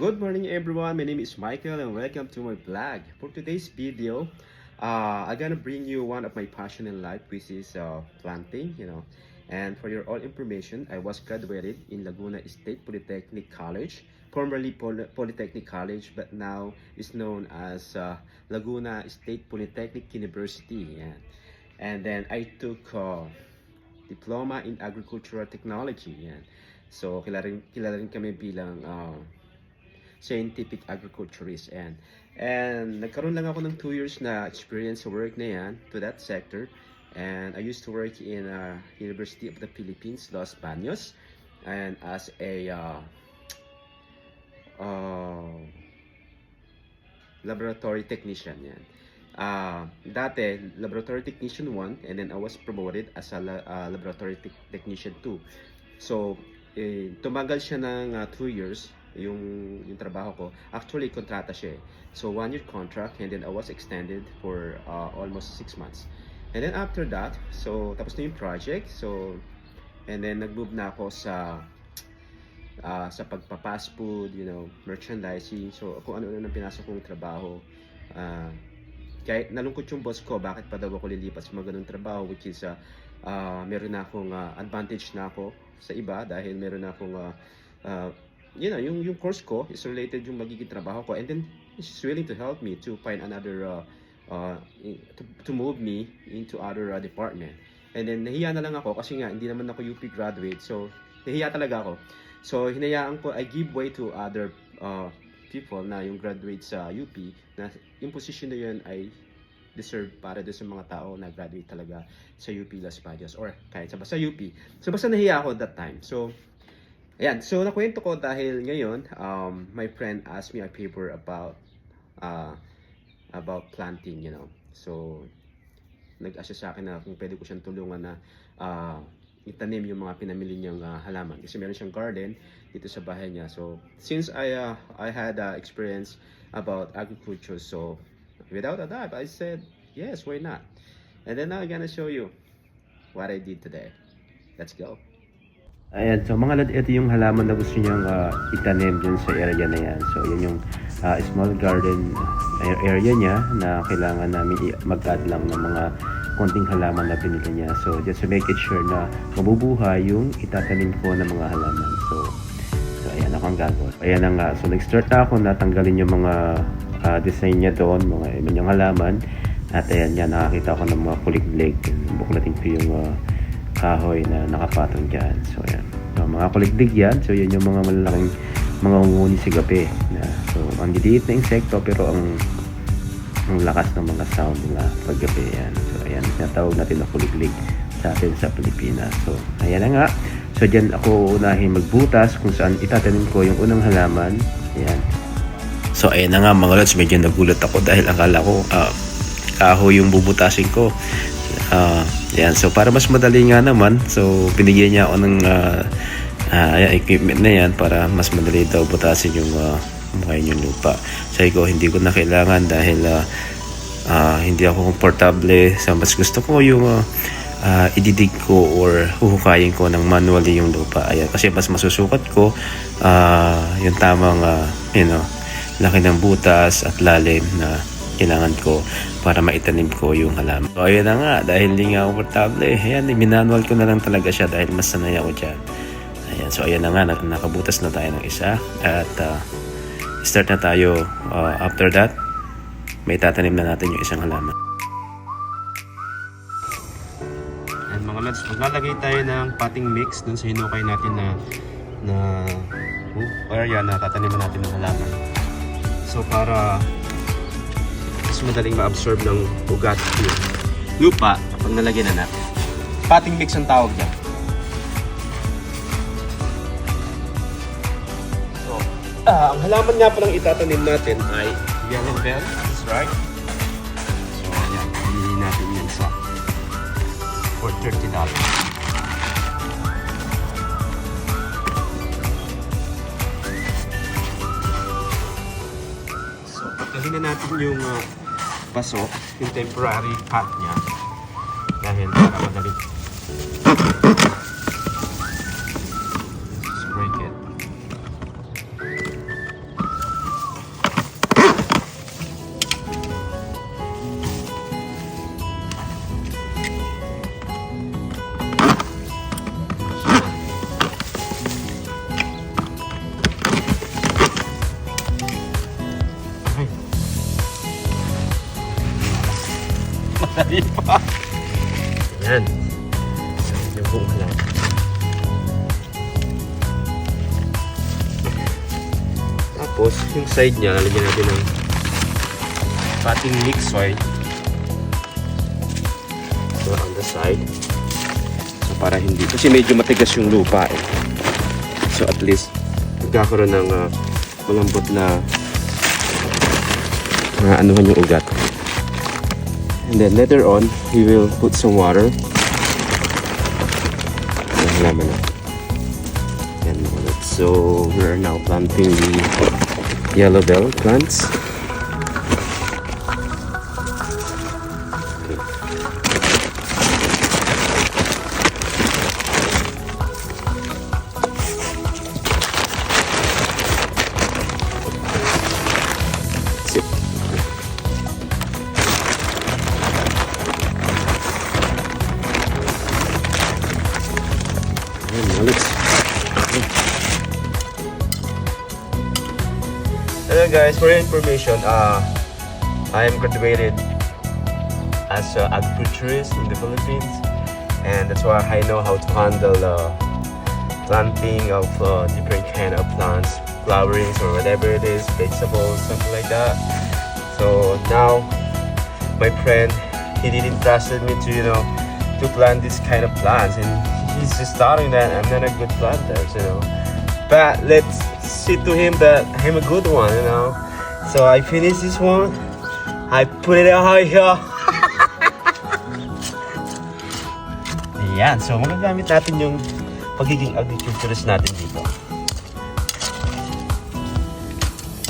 Good morning everyone, my name is Michael and welcome to my vlog. For today's video, I'm gonna bring you one of my passion in life, which is planting. And for your all information, I was graduated in Laguna State Polytechnic College, formerly Polytechnic College, but now is known as Laguna State Polytechnic University. Yeah. And then I took Diploma in Agricultural Technology. Yeah. So kilala rin kami bilang scientific agriculturist, and nagkaroon lang ako ng 2 years na experience sa work na yan to that sector, and I used to work in University of the Philippines, Los Baños, and as a laboratory technician yan. Dati laboratory technician 1, and then I was promoted as a laboratory technician 2. So tumagal siya ng 2 years yung trabaho ko. Actually kontrata siya. So 1-year contract, and then I was extended for almost 6 months. And then after that, so tapos na yung project. So and then nag-move na ako sa pagpa-fast food, merchandising. So kung ano-ano nang pinasok kong trabaho. Kahit nalungkot yung boss ko, bakit pa daw ako lilipat sa mga ganung trabaho, which is meron na akong advantage na ako sa iba dahil meron na akong yung course ko is related yung magiging trabaho ko, and then she's willing to help me to find another to move me into other department. And then nahiya na lang ako kasi nga hindi naman ako UP graduate, so nahiya talaga ako. So hinayaan ko, I give way to other people na yung graduate sa UP, na yung position na yun ay deserve para doon sa mga tao na graduate talaga sa UP Las Baños or kahit sa basta UP. So basta nahiya ako that time. So ayan, so nakwento ko dahil ngayon, my friend asked me a favor about planting, So nag-ask sa akin na kung pwede ko siyang tulungan na itanim yung mga pinamili niyang halaman, kasi meron siyang garden dito sa bahay niya. So since I had experience about agriculture, so without a doubt I said yes, why not? And then now I'm gonna show you what I did today. Let's go. Ayan, so mga lad, ito yung halaman na gusto niyang itanim dyan sa area na yan. So yan yung small garden area niya na kailangan namin mag-add lang ng mga konting halaman na pinili niya. So just to make it sure na mabubuhay yung itatanim ko ng mga halaman. So ayan ako ang gagawin. Ayan na nga, so nag-start na ako na tanggalin yung mga design niya doon, mga yung halaman. At ayan yan, nakakita ko ng mga kuliglig. Buklatin ko yung kahoy na nakapatong dyan. So ayan, so, mga kuliglig yan. So yan yung mga malalaking mga umuni sa gabi na, so ang diliit na insekto pero ang lakas ng mga sound nila pag gabi yan. So ayan, tinatawag natin na kuliglig sa atin sa Pilipinas. So ayan na nga, so dyan ako unahin magbutas kung saan itatanim ko yung unang halaman. Ayan, so ayan na nga mga lods, medyo nagulat ako dahil akala ko kahoy yung bubutasin ko. Yan, so para mas madali nga naman, so binigyan niya ako ng equipment na yan para mas madali daw butasin yung yung lupa. Sabi ko hindi ko na kailangan dahil hindi ako komportable. So mas gusto ko yung ididig ko or huhukayin ko ng manually yung lupa. Ayan, kasi mas masusukat ko yung tamang laki ng butas at lalim na kailangan ko para maitanim ko yung halaman. So ayun na nga, dahil hindi nga komportable, ayan, minanual ko na lang talaga siya dahil mas sanay ako dyan. Ayan, so ayan na nga, nakabutas na tayo ng isa at start na tayo. After that, may tatanim na natin yung isang halaman. And mga lods, maglalagay tayo ng potting mix dun sa hinukay natin na area na tataniman natin ng halaman. So para madaling ma-absorb ng ugat yung lupa kapag nalagyan na natin. Potting mix ang tawag dyan. So, ang halaman nga palang itatanim natin ay yellow bell. That's right. So, ayan. Bilhin natin yan for $30. So, pagkahin na natin yung paso, yung temporary pot niya dahil para madali break it. Yan. Yung buong halaman. Tapos, yung side niya, lalagyan natin ng potting mix soil. So, on the side. So, para hindi. Kasi medyo matigas yung lupa eh. So, at least, magkakaroon ng malambot na anuhan yung ugat. And then later on, we will put some water. Halaman na. Yan mga lods. So, we are now planting the yellow bell plants. Okay. That's it. Hello guys, for your information, I am graduated as an agriculturist in the Philippines, and that's why I know how to handle planting of different kind of plants, flowerings or whatever it is, vegetables, something like that. So now my friend, he didn't trust me to to plant this kind of plants, and he's just starting that I'm not a good planter, but let's see to him that I'm a good one, So I finished this one, I put it out here. Ayan, so magagamit natin yung pagiging agriculturist natin dito.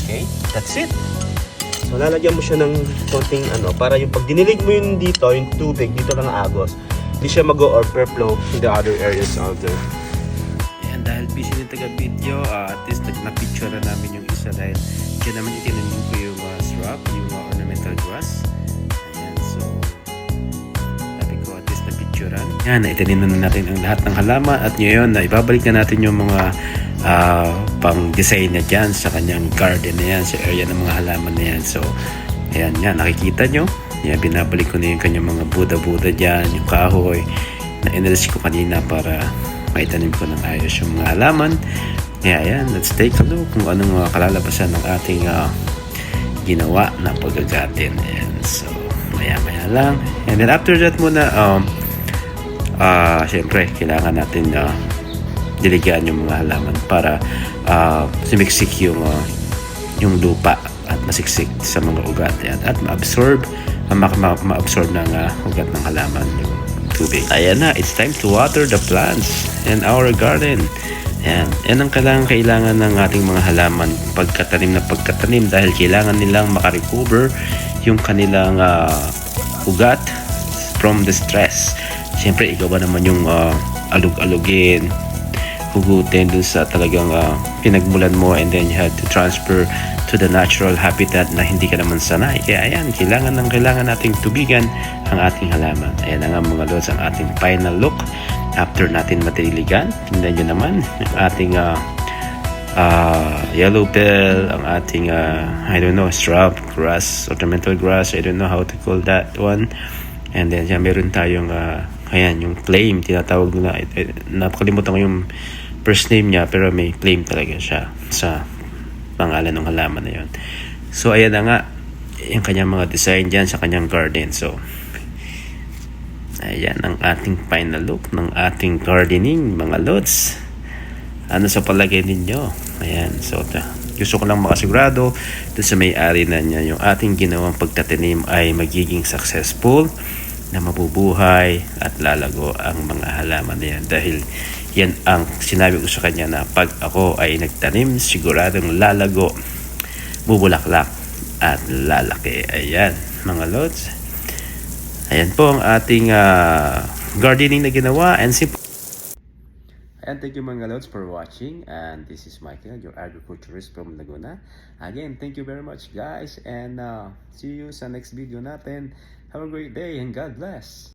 Okay, that's it. So lalagyan mo siya ng konting para yung pag dinilig mo yun dito, yung tubig dito lang agos, hindi siya mag-overflow in the other areas out there. Ayan, dahil busy ng taga-video, at least na-picture na namin yung isa dahil dyan naman itinanim ko yung shrub, yung ornamental grass. Ayan, so sabi ko at least na-picturean. Ayan, itinanim na natin ang lahat ng halaman at ngayon na ibabalik na natin yung mga pang-design na dyan sa kanyang garden na yan, sa area ng mga halaman na yan. So, ayan yan, nakikita nyo. Yan, binabalik ko na yung kanyang mga buda-buda dyan, yung kahoy na inalis ko kanina para maitanim ko ng ayos yung mga halaman. Kaya ayan, let's take a look kung anong kalalabasan ng ating ginawa na paggagatin. Ayan, so maya-maya lang. And then after that muna, syempre, kailangan natin diligan yung mga halaman para sumiksik yung lupa at masiksik sa mga ugat at ma-absorb ng ugat ng halaman yung tubig. Ayan na, it's time to water the plants in our garden. Yan ang kailangan ng ating mga halaman pagkatanim dahil kailangan nilang makarecover yung kanilang ugat from the stress. Siyempre, ikaw ba naman yung alug-alugin, hugutin dun sa talagang pinagmulan mo, and then you had to transfer to the natural habitat na hindi ka naman sanay. Kaya ayan, kailangan nating tubigan ang ating halaman. Ayan na nga mga lods, ang ating final look after natin matiligan. Tingnan nyo naman ang ating yellow bell, ang ating I don't know, shrub, grass, ornamental grass, I don't know how to call that one. And then meron tayong ayan, yung flame, tinatawag nila, nakalimutan ko yung first name niya, pero may flame talaga siya sa pangalan ng halaman na yun. So ayan na nga yung kanyang mga design dyan sa kanyang garden. So ayan ang ating final look ng ating gardening, mga lods. Ano sa palagay ninyo? Ayan, so gusto ko lang makasigurado dun sa may-ari na niya yung ating ginawang pagtatanim ay magiging successful, na mabubuhay at lalago ang mga halaman na yan, dahil yan ang sinabi ko sa kanya na pag ako ay nagtanim, siguradong lalago, bubulaklak at lalaki. Ayan mga lods, ayan po ang ating gardening na ginawa and simple. And thank you mga lods for watching, and this is Michael, your agriculturist from Laguna. Again, thank you very much guys, and see you sa next video natin. Have a great day and God bless.